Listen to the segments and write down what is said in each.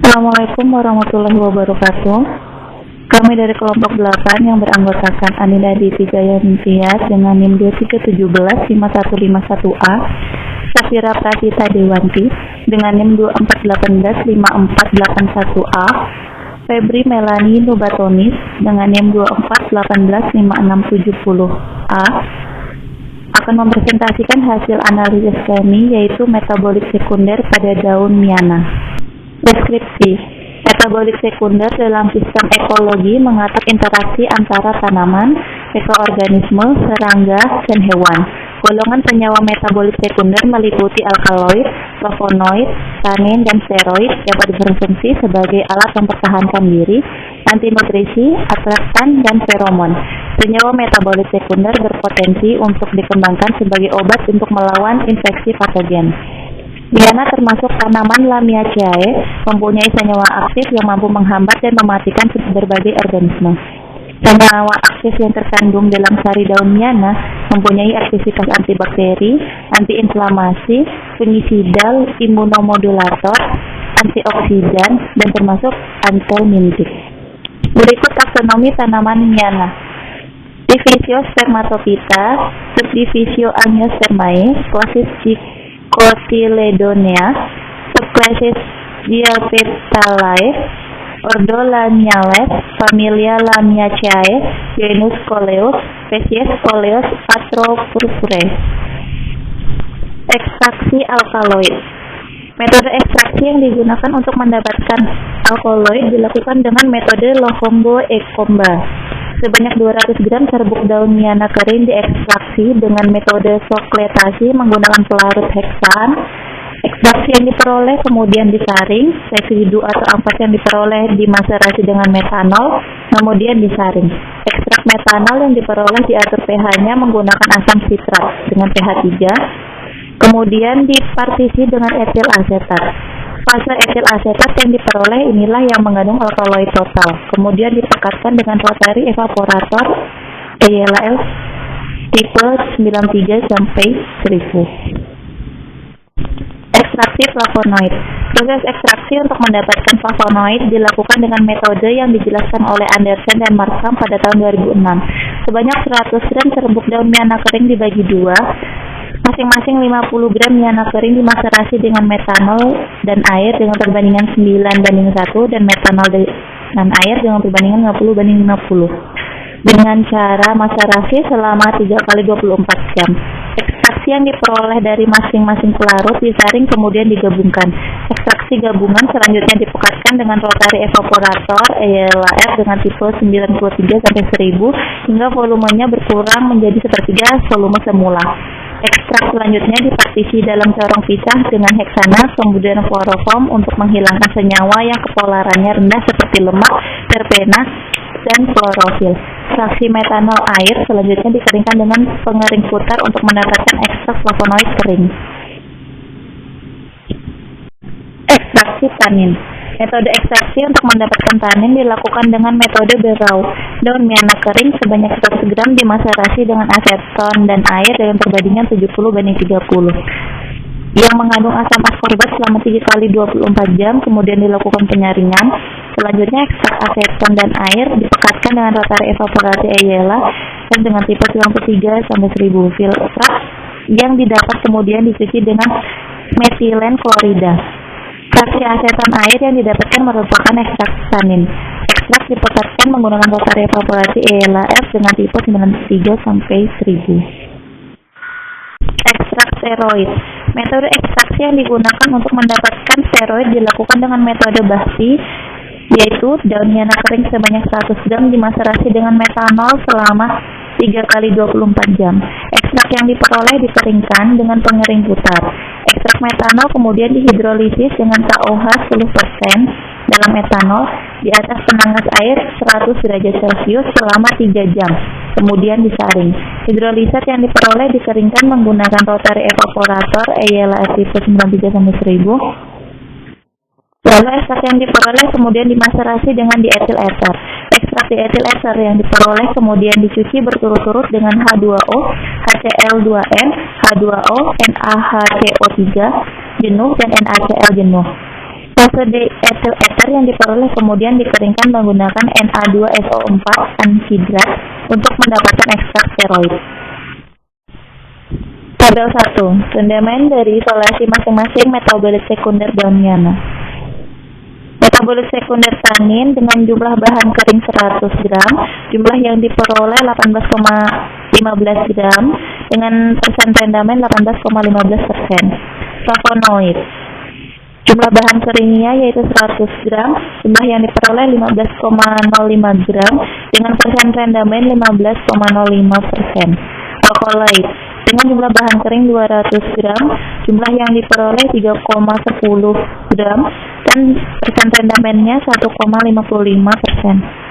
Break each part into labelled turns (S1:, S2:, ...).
S1: Assalamualaikum warahmatullahi wabarakatuh. Kami dari kelompok 8 yang beranggotakan Anida Diti Jaya Nintias dengan NIM 23175151A, Safira Pratita Dewanti dengan NIM 24185481A, Febri Melani Nubatonis dengan NIM 24185670A akan mempresentasikan hasil analisis kami, yaitu metabolik sekunder pada daun Miana. Deskripsi. Metabolik sekunder dalam sistem ekologi mengatur interaksi antara tanaman, mikroorganisme, serangga, dan hewan. Golongan senyawa metabolik sekunder meliputi alkaloid, flavonoid, tanin, dan steroid yang berfungsi sebagai alat mempertahankan diri, antinutrisi, atraktan, dan feromon. Senyawa metabolik sekunder berpotensi untuk dikembangkan sebagai obat untuk melawan infeksi patogen. Miana termasuk tanaman Lamiaceae, mempunyai senyawa aktif yang mampu menghambat dan mematikan berbagai organisme. Senyawa aktif yang terkandung dalam sari daun Miana mempunyai aktivitas antibakteri, antiinflamasi, fungisidal, imunomodulator, antioksidan, dan termasuk antihelmintik. Berikut taksonomi tanaman Miana. Divisio Spermatophyta, Subdivisio Angiospermae, klasis Cotyledonea, subclassis Diapetalae, ordo Lamiales, familia Lamiaceae, genus Coleus, spesies Coleus atropurpurae. Ekstraksi alkaloid. Metode ekstraksi yang digunakan untuk mendapatkan alkaloid dilakukan dengan metode Lovombo-Ekomba. Sebanyak 200 gram serbuk daun Miana kering diekstraksi dengan metode sokletasi menggunakan pelarut heksan. Ekstraksi yang diperoleh kemudian disaring, residu atau ampas yang diperoleh dimaserasi dengan metanol, kemudian disaring. Ekstrak metanol yang diperoleh diatur pH-nya menggunakan asam sitrat dengan pH 3, kemudian dipartisi dengan etil asetat. Fase etil asetat yang diperoleh inilah yang mengandung alkaloid total, kemudian dipekatkan dengan rotary evaporator EYLA tipe 93 sampai 1000. Ekstraksi flavonoid. Proses ekstraksi untuk mendapatkan flavonoid dilakukan dengan metode yang dijelaskan oleh Andersen dan Markham pada tahun 2006. Sebanyak 100 gram serbuk daun Miana kering dibagi dua. Masing-masing 50 gram Miana kering dimaserasi dengan metanol dan air dengan perbandingan 9:1 dan metanol dan air dengan perbandingan 50:50 dengan cara maserasi selama 3 kali 24 jam. Ekstraksi yang diperoleh dari masing-masing pelarut disaring kemudian digabungkan. Ekstraksi gabungan selanjutnya dipekatkan dengan rotary evaporator EYLA dengan tipe 93 sampai 1000 hingga volumenya berkurang menjadi sepertiga volume semula. Ekstrak selanjutnya dipartisi dalam corong pisah dengan heksana, kemudian kloroform untuk menghilangkan senyawa yang kepolarannya rendah seperti lemak, terpena, dan klorofil. Fraksi metanol air selanjutnya dikeringkan dengan pengering putar untuk mendapatkan ekstrak flavonoid kering. Ekstraksi tanin. Metode ekstraksi untuk mendapatkan tanin dilakukan dengan metode Berau. Daun Miana kering sebanyak 100 gram dimaserasi dengan aseton dan air dengan perbandingan 70:30 yang mengandung asam askorbat selama 3 kali 24 jam, kemudian dilakukan penyaringan. Selanjutnya ekstrak aseton dan air dipekatkan dengan rotary evaporasi EYLA dan dengan tipe 93 sampai 1000 filtrat yang didapat kemudian dicuci dengan metilen klorida. Fraksi aseton air yang didapatkan merupakan ekstrak tanin. Ekstrak dipekatkan menggunakan rotary evaporasi EYLA dengan tipe 93 sampai 1000. Ekstrak steroid. Metode ekstraksi yang digunakan untuk mendapatkan steroid dilakukan dengan metode Bahsi, yaitu daun Miana kering sebanyak 100 gram dimaserasi dengan metanol selama 3 kali 24 jam. Ekstrak yang diperoleh dikeringkan dengan pengering putar. Ekstrak metanol kemudian dihidrolisis dengan KOH 10% dalam metanol di atas penanggas air 100 derajat Celcius selama 3 jam. Kemudian disaring. Hidrolisat yang diperoleh dikeringkan menggunakan rotary evaporator EYLA tipe 93 sampai 1000. Lalu ekstrak yang diperoleh kemudian dimaserasi dengan dietil ether. Ekstrak dietil ether yang diperoleh kemudian dicuci berturut-turut dengan H2O, HCl2N, H2O, NaHCO3 jenuh dan NaCl jenuh. Fase diethyl ether yang diperoleh kemudian dikeringkan menggunakan Na2SO4 anhidrat untuk mendapatkan ekstrak steroid. Tabel 1. Rendamen dari isolasi masing-masing metabolit sekunder daun Miana. Metabolit sekunder tanin dengan jumlah bahan kering 100 gram, jumlah yang diperoleh 18,15 gram dengan persen rendamen 18,15%. Flavonoid. Jumlah bahan keringnya yaitu 100 gram, jumlah yang diperoleh 15,05 gram dengan persen rendamen 15,05%. Alkaloid. Dengan jumlah bahan kering 200 gram, jumlah yang diperoleh 3,10 gram dan persen rendamennya 1,55%.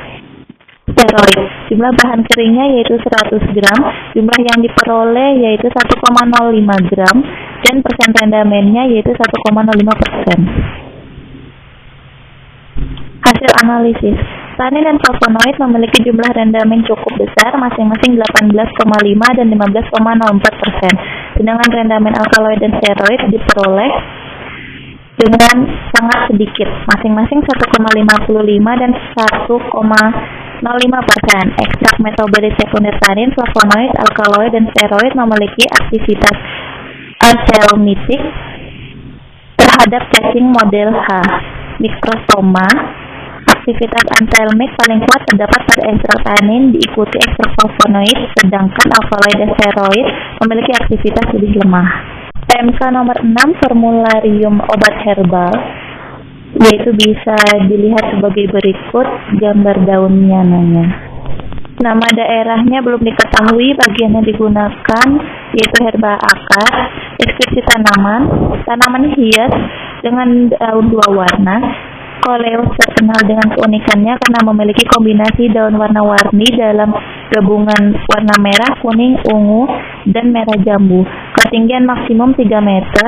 S1: Steroid. Jumlah bahan keringnya yaitu 100 gram, jumlah yang diperoleh yaitu 1,05 gram dan persen rendamennya yaitu 1,05%. Hasil analisis. Tanin dan flavonoid memiliki jumlah rendamen cukup besar, masing-masing 18,5 dan 15,04%. Sedangkan rendamen alkaloid dan steroid diperoleh dengan sangat sedikit, masing-masing 1,55 dan 1,05%. Ekstrak metabolit sekunder tanin, flavonoid, alkaloid, dan steroid memiliki aktivitas anselmitik terhadap cacing model H. Mikrostoma. Aktivitas anselmik paling kuat terdapat pada ekstrak tanin, diikuti ekstrak flavonoid, sedangkan alkaloid dan steroid memiliki aktivitas lebih lemah. PMK nomor 6, formularium obat herbal, yaitu bisa dilihat sebagai berikut gambar daun miananya. Nama daerahnya belum diketahui, bagian yang digunakan yaitu herba akar. Deskripsi tanaman hias dengan daun dua warna. Coleus terkenal dengan keunikannya karena memiliki kombinasi daun warna-warni dalam gabungan warna merah, kuning, ungu, dan merah jambu. Ketinggian maksimum 3 meter.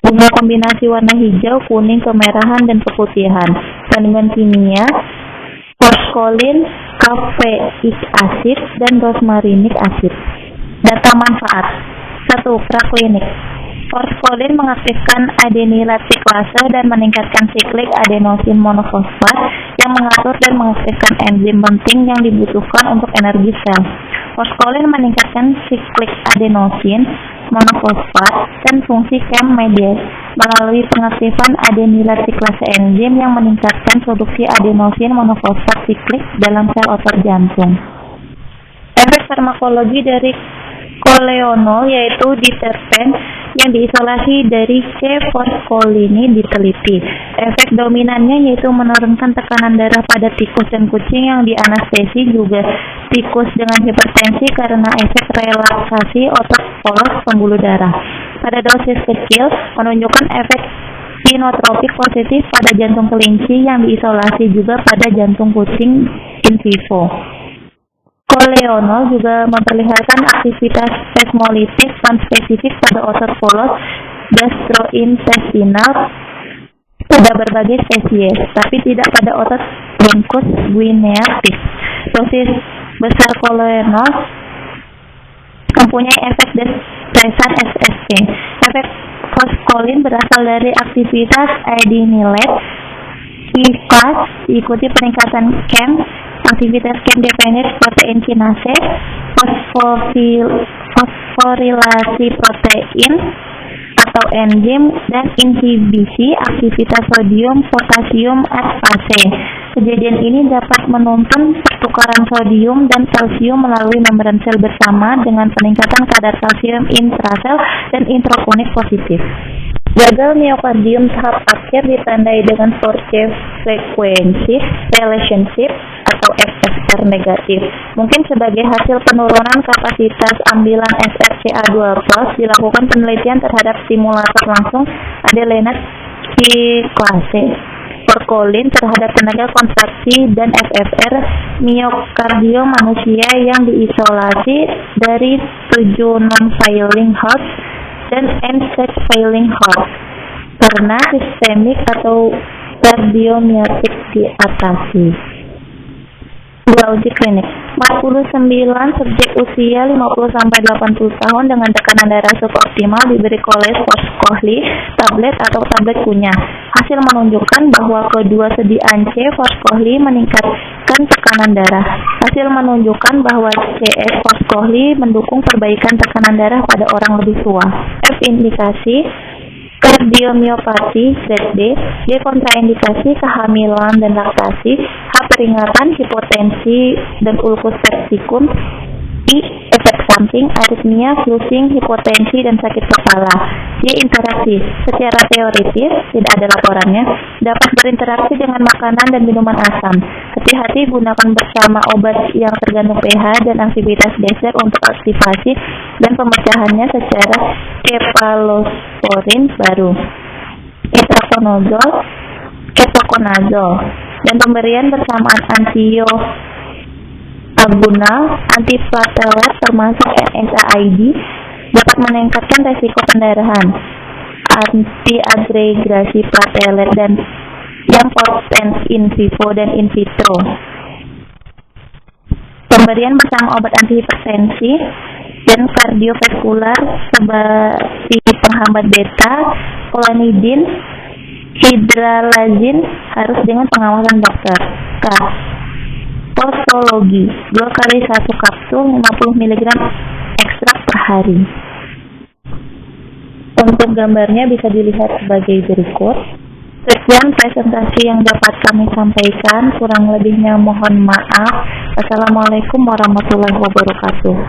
S1: Bunga kombinasi warna hijau, kuning, kemerahan, dan keputihan. Kandungan kimia: forskolin, kafeik acid, dan rosmarinic acid. Data manfaat. 1. Praklinik. Forskolin mengaktifkan adenilatiklase dan meningkatkan siklik adenosin monofosfat yang mengatur dan mengaktifkan enzim penting yang dibutuhkan untuk energi sel. Forskolin meningkatkan siklik adenosin monofosfat dan fungsi KEM mediase melalui pengaktifan adenilatiklase enzim yang meningkatkan produksi adenosin monofosfat siklik dalam sel otot jantung. Efek farmakologi dari koleonol yaitu diterpen yang diisolasi dari C-forskolini diteliti. Efek dominannya yaitu menurunkan tekanan darah pada tikus dan kucing yang dianestesi, juga tikus dengan hipertensi karena efek relaksasi otot polos pembuluh darah. Pada dosis kecil menunjukkan efek sinotropik positif pada jantung kelinci yang diisolasi juga pada jantung kucing in vivo. Koleonol juga memperlihatkan aktivitas spasmolitis non-spesifik pada otot polos gastrointestinal pada berbagai spesies, tapi tidak pada otot bronchus guineatis. Dosis besar koleonol mempunyai efek depresan SSC. Efek forskolin berasal dari aktivitas adenylat IFAS diikuti peningkatan KEM, aktivitas KEM dependent protein kinase, fosforilasi protein atau enzim, dan inhibisi aktivitas sodium potasium aspartate. Kejadian ini dapat menuntun pertukaran sodium dan kalsium melalui membran sel bersama dengan peningkatan kadar kalsium intrasel dan intrakonik positif. Gagal miokardium tahap akhir ditandai dengan Forte Frequency Relationship atau FFR negatif. Mungkin sebagai hasil penurunan kapasitas ambilan SRCA2+, dilakukan penelitian terhadap simulator langsung adelenat cyclase Forskolin terhadap tenaga kontraksi dan FFR miokardium manusia yang diisolasi dari 7 non-failing heart dan end-stage failing heart karena sistemik atau kardiomioptik diatasi. 2. Uji klinik. 49 subjek usia 50-80 tahun dengan tekanan darah suboptimal diberi Koles Foscohli tablet atau tablet kunyah. Hasil menunjukkan bahwa kedua sediaan C Foscohli meningkatkan tekanan darah. Hasil menunjukkan bahwa CS Foscohli mendukung perbaikan tekanan darah pada orang lebih tua. F indikasi kardiomiopati grade B, D kontraindikasi kehamilan dan laktasi, H peringatan hipotensi dan ulkus septikum, I efek samping aritmia, flusing, hipotensi dan sakit kepala. Y interaksi. Secara teoritis tidak ada laporannya, dapat berinteraksi dengan makanan dan minuman asam. Hati-hati gunakan bersama obat yang tergantung pH dan aktivitas geser untuk aktivasi dan pemecahannya secara kefalosporin baru. Itraconazole, ketoconazole, dan pemberian bersamaan antioagunal, antiplatelet termasuk NSAID dapat meningkatkan resiko pendarahan, antiagregasi platelet dan yang poten in vivo dan in vitro. Pemberian bersama obat antihipertensi dan kardiovaskular seperti penghambat beta, clonidin, hidralazin harus dengan pengawasan dokter. K. Posologi 2 kali 1 kapsul 50 mg ekstrak per hari. Untuk gambarnya bisa dilihat sebagai berikut. Sekian presentasi yang dapat kami sampaikan, kurang lebihnya mohon maaf. Wassalamualaikum warahmatullahi wabarakatuh.